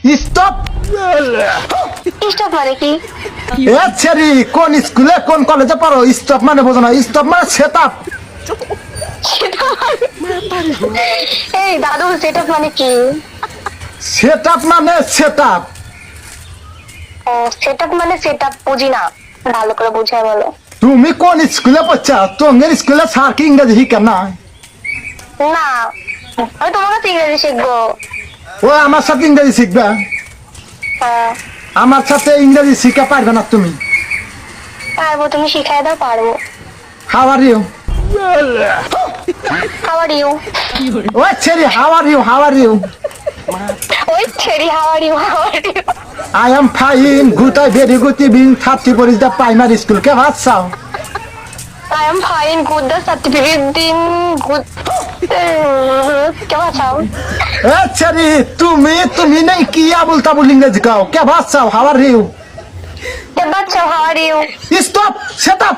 Stop. Stop মানে কি? এ ছেড়ি, কোন স্কুলে কোন কলেজে পড়ো? স্টপ মানে বোঝো না? স্টপ মানে সেট আপ। এই দাদু সেটআপ মানে কি? সেট আপ মানে সেট আপ। ও সেটআপ মানে সেটআপ বুঝি না, ভালো করে বুঝায় বলো। তুমি কোন স্কুলে পড়ছা? তোমার স্কুলে স্যার কি ইংরেজি শিখে না? না, আমি তোমার কাছে ইংরেজি শিখবো। ও আমার সাথে ইংরেজি শিখবে? হ্যাঁ আমার সাথে ইংরেজি শিখে পারবে না তুমি। পারবো, তুমি শিখাই দাও, পারবো। How are you? How are you? ও ছেড়ি, how are you? How are you? ওই ছেড়ি, how are you? How are you? I am fine, good, I very good evening, 34 is the primary school. কে ভাবছাও? I am fine, good the certificate দিন, good. কেমন আছো? এ ছেড়ি, তুমি নেই কি আবুল তাবুল ইংরেজি কাও? কে ভাবছাও? How are you? কেমন আছো? How are you? Stop, set up.